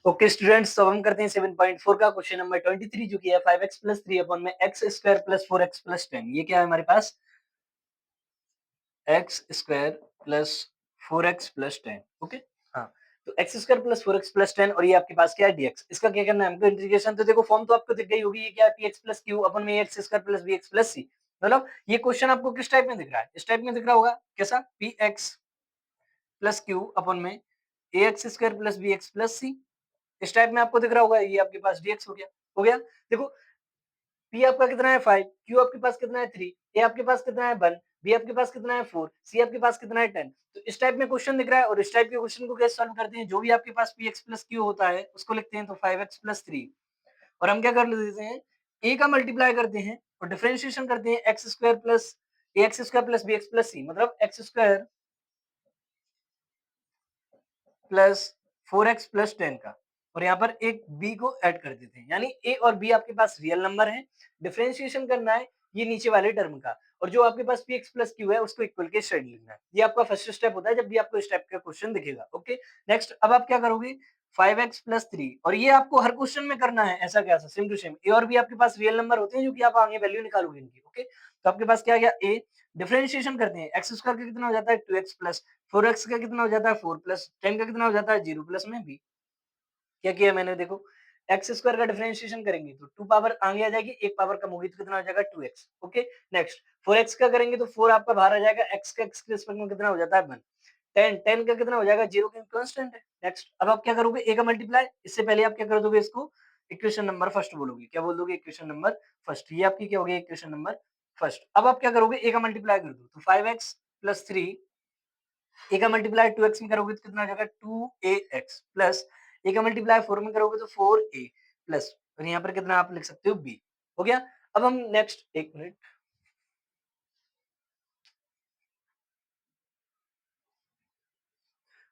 Okay students, तो अब हम करते हैं 7.4 का क्वेश्चन नंबर 23 जो कि है 5x प्लस 3 अपॉन में x square plus 4x plus 10। ये क्या है हमारे पास x square plus 4x plus 10। Okay, हाँ, तो x square plus 4x plus 10 और ये आपके पास क्या है dx। इसका क्या करना है हमको इंटीग्रेशन। तो देखो फॉर्म तो आपको दिख गई होगी, ये क्या है px प्लस q अपॉन में x square plus bx plus c। मतलब ये क्वेश्चन आपको किस टाइप में दिख रहा है, इस टाइप में दिख रहा होगा कैसा, px प्लस q अपॉन में ax square plus bx plus c। इस टाइप में आपको दिख रहा होगा, ये आपके पास dx हो गया। हो गया, देखो p आपका कितना है 5, q आपके पास कितना है 3, a आपके पास कितना है 1, b आपके पास कितना है 4, c आपके पास कितना है 10। तो इस टाइप में क्वेश्चन दिख रहा है और इस टाइप के क्वेश्चन को कैसे सॉल्व करते हैं, जो भी आपके पास px प्लस q होता है उसको लिखते हैं तो 5x प्लस 3 और हम क्या कर लेते हैं a का मल्टीप्लाई करते हैं और डिफरेंशिएशन करते हैं x square plus ax square plus bx plus c, मतलब x square plus 4x plus 10 का, और यहाँ पर एक b को ऐड कर देते हैं, यानी a और b आपके पास रियल नंबर है। डिफरेंशिएशन करना है ये नीचे वाले टर्म का, और जो आपके पास px प्लस q है उसको इक्वल के साइड लिखना है। ये आपका फर्स्ट स्टेप होता है जब भी आपको इस टाइप का क्वेश्चन दिखेगा। ओके, नेक्स्ट अब आप क्या करोगे 5x प्लस 3, और ये आपको हर क्वेश्चन में करना है ऐसा कैसा, सेम टू सेम। a और b आपके पास रियल नंबर होते हैं जो कि आप आगे वैल्यू निकालोगे इनकी। ओके, तो आपके पास क्या आ गया a, डिफरेंशिएशन करते हैं एक्स स्क्वायर का कितना हो जाता है 2x प्लस 4x का कितना हो जाता है 4 प्लस 10 का कितना हो जाता है 0 प्लस में b। क्या किया मैंने, देखो एक्स स्क्वायर का डिफरेंशिएशन करेंगे तो 2 पावर आगे आ जाएगी, एक पावर कम होगी तो कितना हो जाएगा 2x। ओके, नेक्स्ट 4x का करेंगे तो 4 आपका बाहर आ जाएगा, x का x के रिस्पेक्ट में कितना हो जाता है 1, 10 का कितना हो जाएगा 0 का कांस्टेंट है। नेक्स्ट अब आप क्या करोगे a का मल्टीप्लाई, इससे पहले आप क्या कर दोगे इसको इक्वेशन नंबर फर्स्ट बोलोगे, क्या बोल दोगे इक्वेशन नंबर फर्स्ट, ये आपकी क्या होगी इक्वेशन नंबर फर्स्ट। अब आप क्या करोगे a का मल्टीप्लाई कर दो तो 5x प्लस 3, ए का मल्टीप्लाई 2x में करोगे तो कितना आ जाएगा 2ax प्लस ए का मल्टीप्लाई 4 में करोगे तो 4a प्लस, और यहाँ पर कितना आप लिख सकते हो b। हो गया, अब हम नेक्स्ट एक मिनट।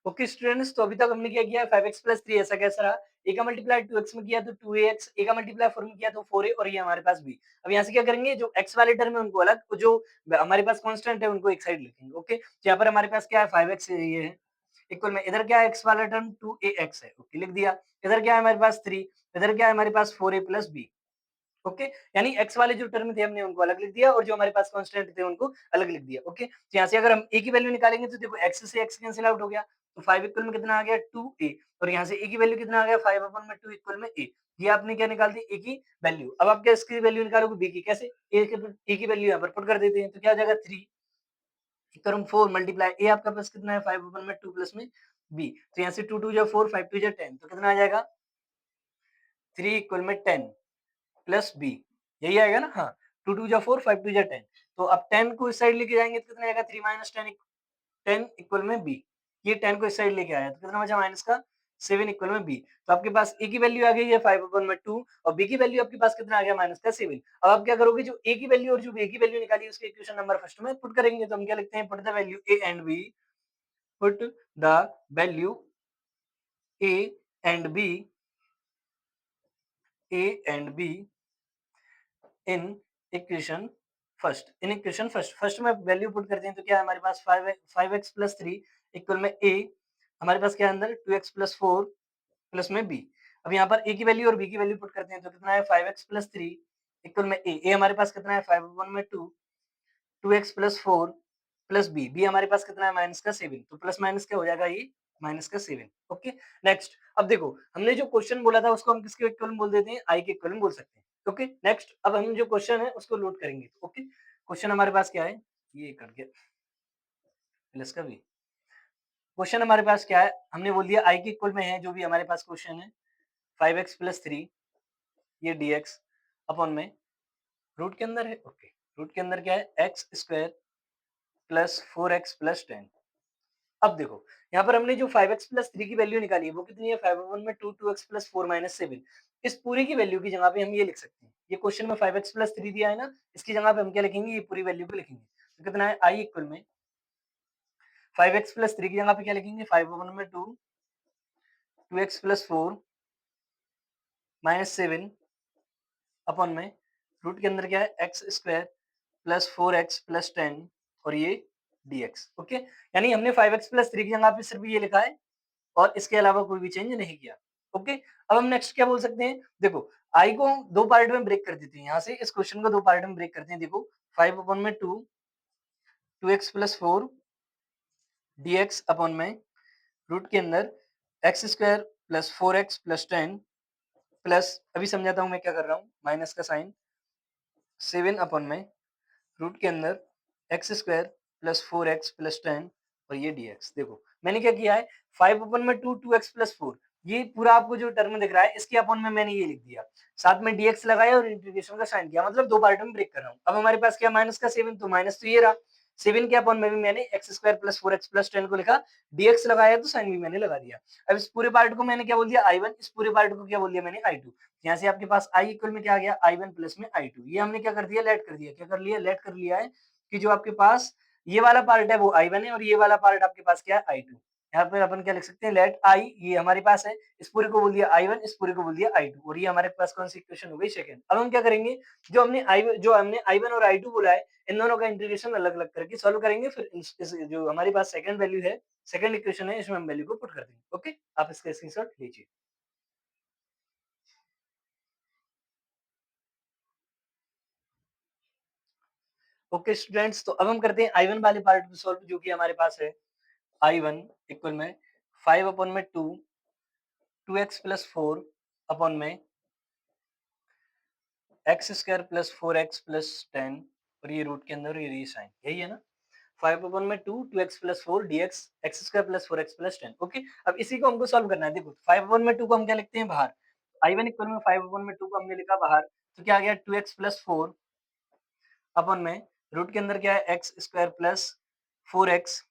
ओके स्टूडेंट्स, तो अभी तक हमने क्या किया 5x प्लस 3 ऐसा कैसा रहा, ए का मल्टीप्लाई 2x में किया तो 2ax, ए का मल्टीप्लाई 4 में किया तो 4a, और ये हमारे पास b। अब यहाँ से क्या करेंगे, जो x वाले टर्म है उनको अलग, जो हमारे पास कांस्टेंट है उनको एक साइड लिखेंगे। ओके, तो यहाँ पर हमारे पास क्या है 5x ये है इक्वल में, इधर क्या है x वाला टर्म 2ax है, ओके लिख दिया। इधर क्या है हमारे पास 3, इधर क्या है हमारे पास 4a प्लस b। ओके, यानी x वाले जो टर्म थे हमने उनको अलग लिख दिया और जो हमारे पास कांस्टेंट थे उनको अलग लिख दिया। ओके, तो यहाँ से अगर हम a की वैल्यू निकालेंगे तो देखो x से x कैंसिल आउट हो गया, तो 5 इक्वल में कितना आ गया 2a, और यहाँ से a की वैल्यू कितना आ गया 5 अपन में 2 इक्वल में a। ये आपने क्या निकाल दी a की वैल्यू। अब आप क्या इसकी वैल्यू निकालोगे b की, कैसे a की वैल्यू यहाँ पर पुट कर देते हैं तो क्या हो जाएगा 3 इक्वल 4 मल्टीप्लाई a आपका पास कितना है 5 अपन में 2 प्लस में b, तो यहाँ से 2 2 जा 4 5 2 जा 10, तो कितना आ जाएगा 3 इक्वल में 10 प्लस बी, यही आएगा ना। हाँ, 2 2 जा 4 5 2 जा 10, तो अब 10 को इस साइड लेके जाएंगे तो कितना आएगा 3 माइनस 10 10 इक्वल में बी। ये 10 को इस साइड लेके आया तो कितना बचा माइनस का 7 इक्वल में बी। तो आपके पास ए की वैल्यू आ गई है 5 अपॉन में 2 और बी की वैल्यू आपके पास कितना आ गया माइनस का 7। अब आप क्या करोगे, जो ए की वैल्यू और जो बी की वैल्यू निकाली उसके इक्वेशन नंबर फर्स्ट में पुट करेंगे, तो हम क्या लिखते हैं put the value a and b, put the value a and b, a and b in equation first, in equation first. First में वैल्यू पुट करते हैं तो क्या है हमारे पास 5x प्लस 3 इक्वल में a, हमारे पास क्या है अंदर 2x प्लस 4 प्लस में b। अब यहाँ पर a की वैल्यू और b की वैल्यू पुट करते हैं तो कितना है 5x प्लस 3 इक्वल में a, हमारे पास कितना है 5 1 में 2, 2x प्लस 4 प्लस b हमारे पास कितना है माइनस का 7, तो प्लस माइनस क्या हो जाएगा ये माइनस का 7। ओके, नेक्स्ट अब देखो हमने जो क्वेश्चन बोला था उसको हम किसके इक्वल बोल देते हैं, i के इक्वल बोल सकते हैं। ओके, नेक्स्ट अब हम जो क्वेश्चन है उसको लोड करेंगे। ओके, क्वेश्चन हमारे पास क्या है, ये कट गया प्लस का भी। क्वेश्चन हमारे पास क्या है, हमने बोल दिया i के इक्वल में है जो भी हमारे पास क्वेश्चन है 5x प्लस 3 ये dx अपॉन में रूट के अंदर है। ओके, रूट के अंदर क्या है x square plus 4x plus 10। अब देखो यहाँ पर हमने जो 5x प्लस 3 की वैल्यू निकाली है वो कितनी है 5 1 में 2 2x प्लस 4 माइनस 7। इस पूरी की वैल्यू की जगह पे हम ये लिख सकते हैं, ये क्वेश्चन में 5x प्लस 3 दिया है ना, इसकी जगह पे हम क्या लिखेंगे ये पूरी वैल्यू को लिखेंगे, तो कितना है i इक्वल में 5x प्लस 3 की जगह पे क्या लिखेंगे 5 1 में 2 2x प्लस 4 माइनस 7 अपॉन में रूट के अंदर क्या है x square plus 4x plus 10 और ये dx। ओके, यानी हमने 5x प्लस 3 की जगह पे सिर्फ ये लिखा है और इसके अलावा कोई भी चेंज नहीं किया। ओके, अब हम नेक्स्ट क्या बोल सकते हैं, देखो आई को दो पार्ट में ब्रेक कर देते हैं, यहाँ से इस क्वेश्चन को दो पार्ट में ब्रेक करते हैं। देखो 5 अपॉन में 2 2x प्लस 4 dx अपॉन में रूट के अंदर x square plus 4x plus 10 plus, अभी समझाता हूँ मैं क्या कर रहा हूँ, माइनस का साइन 7 अपॉन में रूट के अंदर x square plus 4x plus 10 और ये dx। देखो मैंने क्या किया है, 5 अपॉन में 2 2x प्लस 4, ये पूरा आपको जो टर्म दिख रहा है इसके अपॉन में मैंने ये लिख दिया, साथ में dx लगाया और इंटीग्रेशन का साइन किया, मतलब दो पार्ट में ब्रेक कर रहा हूँ। अब हमारे पास क्या, माइनस का 7, तो माइनस तो ये रहा, 7 के अपॉन में भी मैंने x square plus 4x plus 10 को लिखा, dx लगाया तो साइन भी मैंने लगा दिया। अब इस पूरे पार्ट को मैंने क्या बोल दिया, I1, इस पूरे पार्ट को क्या बोल दिया मैंने, I2। यहाँ से आपके पास I इक्वल में क्या आ गया, I1 प्लस में I2, ये हमने क्या कर दिया, लेट कर दिया, क्या कर लिया, लेट कर लिया है कि जो आपके पास ये वाला पार्ट है वो I1 है और ये वाला पार्ट आपके पास क्या है, I2। यहाँ पे अपन क्या लिख सकते हैं, लेट I, ये हमारे पास है, इस पूरे को बोल दिया I1, इस पूरे को बोल दिया I2, और ये हमारे पास कौन सी इक्वेशन हो गई, सेकंड। अब हम क्या करेंगे, जो हमने I1 और I2 बोला है, इन दोनों का इंटीग्रेशन अलग अलग करके सॉल्व करेंगे, फिर इस जो हमारे पास सेकंड वैल्यू है, सेकंड इक्वेशन है, इसमें हम वैल्यू को पुट कर देंगे। ओके, आप इसका स्क्रीनशॉट लीजिए। ओके स्टूडेंट्स, तो अब हम करते हैं I1 वाले पार्ट को सॉल्व, जो कि हमारे पास है I1 इक्वल में 5 अपॉन में 2 2x प्लस 4 अपॉन में x square plus 4x plus 10 और ये रूट के अंदर ये साइन, यही है ना, 5 अपॉन में 2 2x plus 4 dx x square plus 4x plus 10। Okay, अब इसी को हमको सॉल्व करना है। देखो 5 अपॉन में 2 को हम क्या लिखते हैं, बाहर, I1 इक्वल में 5 अपॉन में 2 को हमने लिखा बाहर, तो क्या आ गया 2x प्लस 4 अपॉन में रूट के अंदर क्या है, x square plus 4x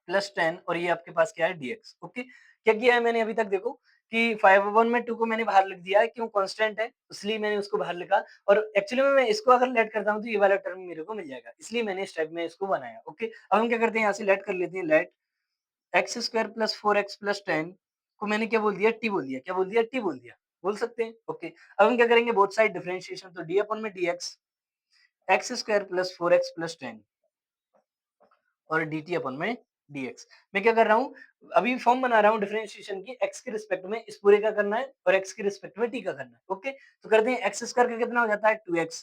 plus 10 और ये आपके पास क्या है, dx। ओके, क्या किया है मैंने अभी तक, देखो कि 5 अपॉन में 2 को मैंने बाहर लिख दिया है, क्यों, कांस्टेंट है इसलिए मैंने उसको बाहर लिखा, और एक्चुअली में मैं इसको अगर लेट करता हूँ तो ये वाला टर्म मेरे को मिल जाएगा, इसलिए मैंने इस टाइप में इसको बनाया। ओके, अब हम क्या करते हैं, यहाँ से लेट कर लेते हैं, let x square plus 4x plus 10 को मैंने क्या बोल दिया, टी बोल दिया, क्या बोल दिया, टी बोल दिया, बोल सकते हैं। ओके, अब हम क्या करेंगे, बोथ साइड डिफरेंशिएशन, तो डी अपॉन में dx x square plus 4x plus 10 और dt अपॉन में dx। मैं क्या कर रहा हूँ, अभी फॉर्म बना रहा हूँ डिफरेंशिएशन की, x के रिस्पेक्ट में इस पूरे का करना है और x के रिस्पेक्ट में t का करना है। ओके, तो करते हैं, एक्स स्क्वायर का कितना हो जाता है 2x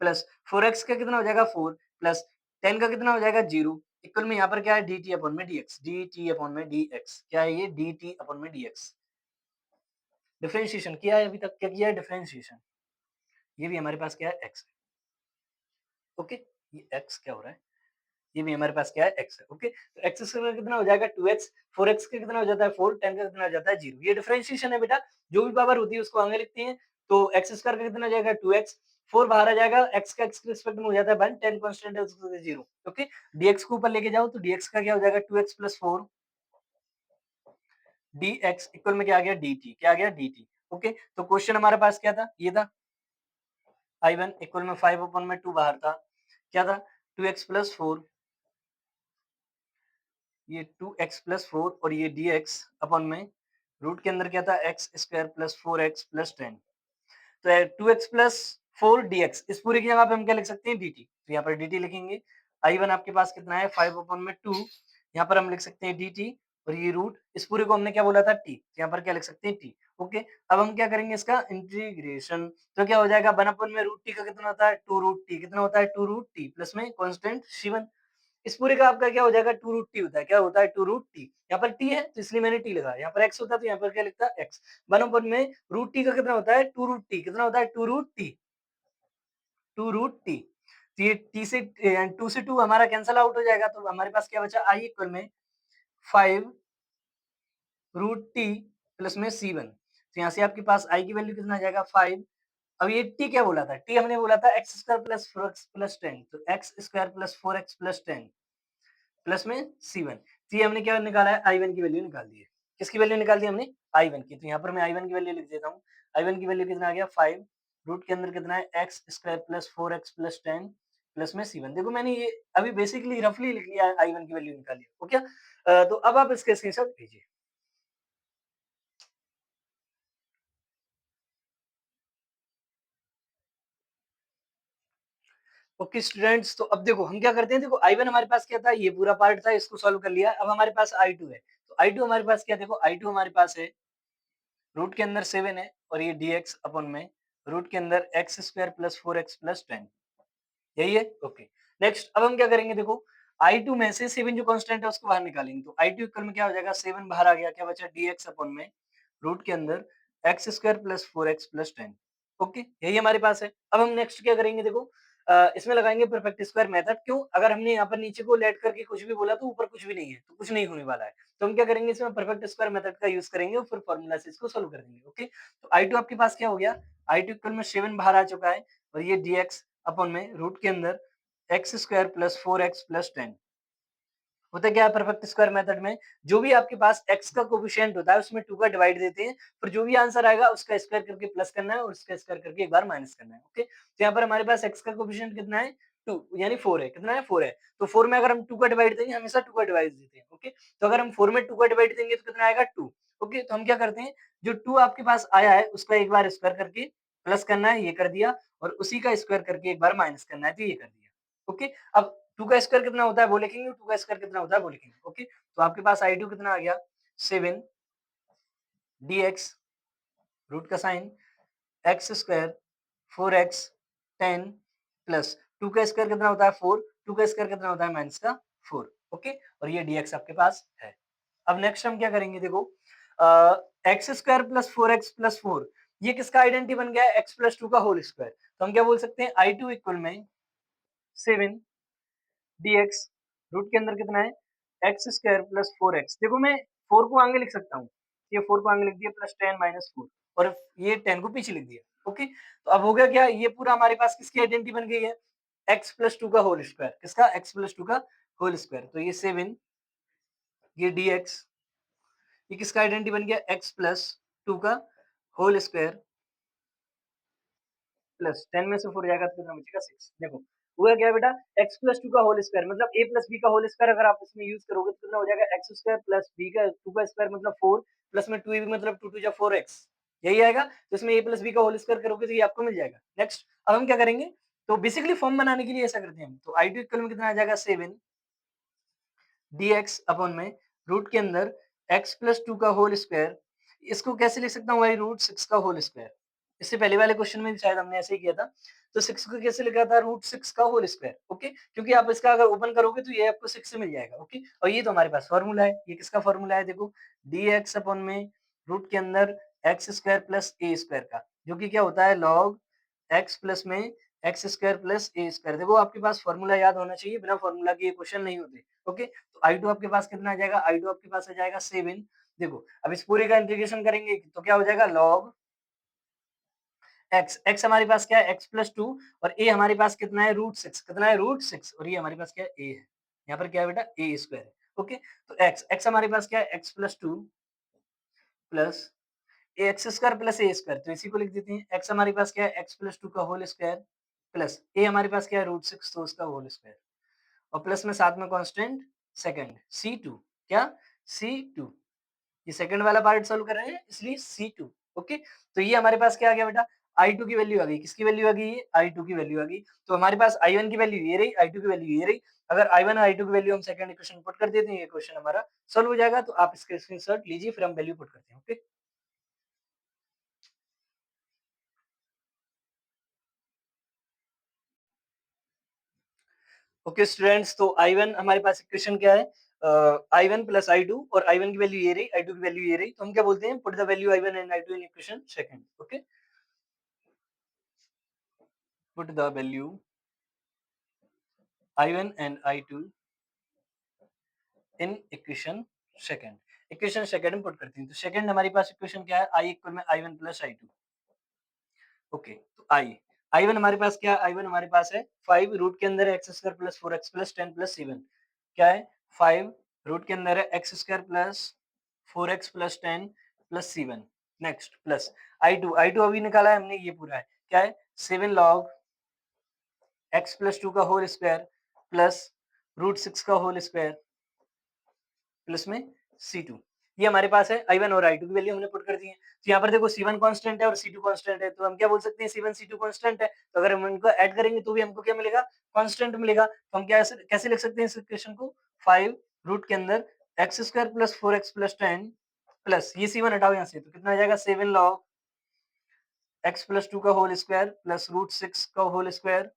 प्लस 4x का कितना हो जाएगा 4 प्लस 10 का कितना हो जाएगा 0, इक्वल में यहाँ पर क्या है dt अपॉन में dx, dt अपॉन में dx, क्या है ये, dt अपॉन में dx। डिफरेंशिएशन किया है अभी तक, क्या किया है, डिफरेंशिएशन, ये भी हमारे पास क्या है, x है। ओके, ये x क्या हो रहा है, ये भी हमारे पास क्या है, x है। ओके, तो एक्स स्क्वायर का कितना हो जाएगा 2x, 4x का कितना हो जाता है 4, 10 का कितना हो जाता है 0। ये डिफरेंशिएशन है बेटा, जो भी पावर होती है उसको आगे लिखते हैं, तो एक्स स्क्वायर का कितना हो जाएगा 2x, 4 बाहर आ जाएगा, x का x के रिस्पेक्ट में हो जाता है 1, 10 कांस्टेंट है उसको 0। ओके, dx को ऊपर लेके जाओ तो dx का क्या हो जाएगा 2x प्लस 4 dx इक्वल में क्या आ गया dt, क्या आ गया dt। ओके, तो क्वेश्चन हमारे पास क्या था, ये था I1 इक्वल में 5 अपॉन में 2 बाहर था, क्या था 2x प्लस 4, ये 2x प्लस 4 और ये dx अपॉन में रूट के अंदर क्या था, x square plus 4x plus 10, तो 2x प्लस 4 dx, इस पूरी की जगह पे हम क्या लिख सकते हैं, dt, तो यहाँ पर dt लिखेंगे। I1 आपके पास कितना है 5 अपॉन में 2, यहाँ पर हम लिख सकते हैं dt, और ये रूट, इस पूरे को हमने क्या बोला था t, तो यहाँ पर क्या लिख सकते हैं t। ओके, अब हम क्या करेंगे इसका इंटीग्रेशन, तो क्या हो जाएगा 1 अपॉन में रूट t का कितना होता है 2 रूट t, कितना होता है 2 रूट t प्लस में कांस्टेंट c1, इस पूरे का आपका क्या हो जाएगा 2 रूट टी होता है, क्या होता है 2 रूट टी, यहाँ पर टी है तो इसलिए मैंने टी लगाया, यहाँ पर x होता है तो यहाँ पर क्या लिखता है x, 1 में रूट टी का कितना होता है 2 रूट टी, कितना होता है 2 रूट टी, 2 रूट टी, तो ये टी से 2 से 2 हमारा कैंसल आउट हो जाएगा, तो हमारे पास क्या बचा आई इक्वल में 5 रूट टी प्लस में c1, तो यहाँ से आपके पास आई की वैल्यू कितना आ जाएगा 5। अब ये टी क्या बोला था, टी हमने बोला था x square plus 4x plus 10, तो x square plus 4x plus 10 plus में C1, तो ये हमने क्या निकाला है, I1 की वैल्यू निकाल दी है। किसकी वैल्यू निकाल दी हमने, I1 की, तो यहाँ पर मैं I1 की वैल्यू लिख देता हूँ। I1 की वैल्यू कितना आ गया 5, रूट के अंदर कितना है x square plus 4x plus 10 plus में C1। देखो मैंने ये अभी बेसिकली रफली लिख लिया है, I1 की वैल्यू निकाली है। ओके, तो अब आप इसके स्क्रीनशॉट लीजिए। ओके स्टूडेंट्स, तो अब देखो हम क्या करते हैं, देखो I1 हमारे पास क्या था, ये पूरा पार्ट था, इसको सॉल्व कर लिया। अब हमारे पास I2 है, तो I2 हमारे पास क्या, देखो I2 हमारे पास है रूट के अंदर 7 है और ये dx अपॉन में रूट के अंदर x square plus 4x plus 10, यही है। ओके, नेक्स्ट अब हम क्या करेंगे, देखो I2 में से 7 जो कांस्टेंट है उसको बाहर निकालेंगे, तो I2 इक्वल में क्या हो जाएगा, 7 बाहर आ गया, क्या बचा dx अपॉन में रूट के अंदर x square plus 4x plus 10। Okay, यही हमारे पास है। अब हम नेक्स्ट क्या करेंगे, देखो इसमें लगाएंगे परफेक्ट स्क्वायर मेथड। क्यों, अगर हमने यहाँ पर नीचे को लेट करके कुछ भी बोला तो ऊपर कुछ भी नहीं है, तो कुछ नहीं होने वाला है। तो हम क्या करेंगे, इसमें परफेक्ट स्क्वायर मेथड का यूज करेंगे और फिर फॉर्मूला से इसको सोल्व कर देंगे। ओके, तो I2 आपके पास क्या हो गया, I2 इक्वल में 7 बाहर आ चुका है और ये dx अपॉन में रूट के अंदर x square plus 4x plus 10। होता क्या है परफेक्ट स्क्वायर मेथड में, जो भी आपके पास x का कोफिशिएंट होता है उसमें 2 का डिवाइड देते हैं, फिर जो भी आंसर आएगा उसका स्क्वायर करके प्लस करना है और उसका स्क्वायर करके एक बार माइनस करना है। ओके, तो यहाँ पर हमारे पास x का कोफिशिएंट कितना है, 2 यानी 4 है। कितना है, 4 है। तो 4 में अगर हम 2 का डिवाइड देंगे, हमेशा 2 का डिवाइड देते हैं। ओके, तो अगर हम 4 में 2 का डिवाइड देंगे तो कितना आएगा, 2। ओके, तो हम क्या करते हैं, जो 2 आपके पास आया है उसका एक बार स्क्वायर करके प्लस करना है, ये कर दिया, और उसी का स्क्वायर करके एक बार माइनस करना है, तो ये कर दिया। ओके, अब 2 का स्क्वायर कितना होता है वो लिखेंगे, 2 का स्क्वायर कितना होता है वो लिखेंगे। ओके, तो आपके पास I2 कितना आ गया, 7 dx रूट का sine x square 4x 10 plus 2 का स्क्वायर कितना होता है 4, 2 का स्क्वायर कितना होता है माइनस का 4। ओके, और ये dx आपके पास है। अब नेक्स्ट हम क्या करेंगे, देखो x square plus 4x plus 4, ये किसका आइडेंटिटी बन गया है, x प्लस 2 का होल स्क्वायर। तो हम क्या बोल सकते हैं, I2 इक्वल में 7 dx रूट के अंदर कितना है, एक्स स्क्वायर प्लस 4x। देखो मैं 4 को आगे लिख सकता हूँ, ये 4 को आगे लिख दिया प्लस 10 माइनस 4, और ये 10 को पीछे लिख दिया। ओके, तो अब हो गया क्या, ये पूरा हमारे पास किसकी आइडेंटिटी बन गई है, x प्लस 2 का होल स्क्वायर। किसका, x प्लस 2 का होल स्क्वायर। तो ये 7, ये dx, ये किसका आइडेंटिटी बन गया, x प्लस 2 का होल स्क्वायर प्लस 10 में से 4 जाएगा तो कितना बचेगा, 6। देखो हुआ क्या है बेटा, x प्लस 2 का होल स्क्वायर मतलब a प्लस b का होल स्क्वायर, अगर आप इसमें यूज करोगे तो कितना हो जाएगा, x स्क्वायर प्लस b का 2 का स्क्वायर मतलब 4 प्लस में 2ab मतलब 2 2 जा 4x, यही आएगा। तो इसमें a प्लस b का होल स्क्वायर करोगे तो ये आपको मिल जाएगा। नेक्स्ट अब हम क्या करेंगे, तो बेसिकली फॉर्म बनाने के लिए ऐसा करते हैं हम, तो I2 इक्वल में कितना आ जाएगा, 7 dx अपॉन में रूट के अंदर x प्लस 2 का होल स्क्वायर, इसको कैसे लिख सकता हूँ भाई, रूट 6 का होल स्क्वायर। इससे पहले वाले क्वेश्चन में शायद हमने ऐसे ही किया था। तो 6 को कैसे लिखा था, रूट 6 का होल स्क्वायर। ओके, क्योंकि आप इसका अगर ओपन करोगे तो ये आपको 6 से मिल जाएगा। ओके, और ये तो हमारे पास फॉर्मूला है, ये किसका फॉर्मूला है, देखो dx अपॉन में रूट के अंदर x square plus a square का, जो कि क्या होता है लॉग एक्स प्लस में x square plus a square. देखो आपके पास फॉर्मूला याद होना चाहिए, बिना फॉर्मूला के ये क्वेश्चन नहीं होते। ओके, तो I2 आपके पास कितना आ जाएगा, I2 आपके पास आ जाएगा 7। देखो अब इस पूरे का इंटीग्रेशन करेंगे तो क्या हो जाएगा, log x, x हमारे पास क्या है, x प्लस 2, और a हमारे पास कितना है, रूट 6। कितना है, रूट 6, और ये हमारे पास क्या है, a है। यहाँ पर क्या है बेटा, a स्क्वायर है। ओके, तो x हमारे पास क्या है, x plus 2 plus x square plus a square, तो इसी को लिख देते हैं। x हमारे पास क्या है, x प्लस 2 का होल स्क्वायर प्लस a हमारे पास क्या है, रूट 6, तो उसका होल स्क्वायर, और प्लस में साथ में कांस्टेंट सेकंड C2, क्या C2, ये सेकंड वाला पार्ट सॉल्व कर रहे हैं इसलिए C2। ओके, तो ये हमारे पास क्या आ गया बेटा, I2 की वैल्यू आ गई, किसकी वैल्यू आ गई, ये I2 की वैल्यू आ गई। तो हमारे पास I1 की वैल्यू ये रही, I2 की वैल्यू ये रही। अगर I1 और I2 की वैल्यू हम सेकंड इक्वेशन पुट कर देते हैं, ये क्वेश्चन हमारा सॉल्व हो जाएगा। तो आप इसका स्क्रीनशॉट लीजिए, फिर हम वैल्यू पुट करते हैं। ओके, ओके स्टूडेंट्स, तो I1 हमारे पास इक्वेशन क्या है, I1 प्लस I2, और I1 की वैल्यू ये रही, I2 की वैल्यू ये रही। तो हम क्या बोलते हैं, put the value I1 and I2 in equation second. Okay, put the value I1 and I2 in equation second. Equation second में पुट करते हैं, तो सेकंड हमारे पास इक्वेशन क्या है, I इक्वल में I1 प्लस I2। ओके, तो I1 हमारे पास क्या है, I1 हमारे पास है 5 रूट के अंदर है x square plus 4x plus 10 plus 7, क्या है 5 रूट के अंदर है x square plus 4x plus 10 plus 7। Next plus I2 अभी निकाला है हमने, ये पूरा है, क्या है 7 लॉग x प्लस 2 का होल स्क्वायर प्लस रूट 6 का होल स्क्वायर प्लस में C2। ये हमारे पास है I1 और I2 की वैल्यू हमने पुट कर दी है। तो यहाँ पर देखो C1 कांस्टेंट है और C2 कांस्टेंट है, तो हम क्या बोल सकते हैं, C1 C2 कांस्टेंट है, तो अगर हम इनको ऐड करेंगे तो भी हमको क्या मिलेगा, कांस्टेंट मिलेगा। तो हम क्या कैसे लिख सकते हैं इस इक्वेशन को, 5 रूट के अंदर x square plus 4x plus 10 plus ये C1 हटाओ यहाँ से, तो कितना आ जाएगा 7 लॉग x प्लस 2 का होल स्क्वायर प्लस रूट 6 का होल स्क्वायर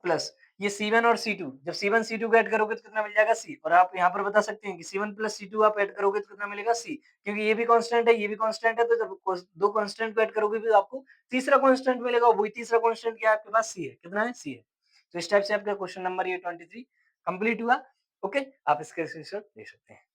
प्लस ये C1 और C2, जब C1 C2 को ऐड करोगे तो कितना मिल जाएगा C, और आप यहाँ पर बता सकते हैं कि C1 प्लस C2 आप ऐड करोगे तो कितना मिलेगा C, क्योंकि ये भी कांस्टेंट है, ये भी कांस्टेंट है, तो जब दो कांस्टेंट को ऐड करोगे भी आपको तीसरा कांस्टेंट मिलेगा, वही तीसरा कांस्टेंट क्या है आपके पास C है, कितना है C है। तो इस टाइप से आपका क्वेश्चन नंबर ये 23 कंप्लीट हुआ। ओके, आप इसका स्क्रीनशॉट ले सकते हैं।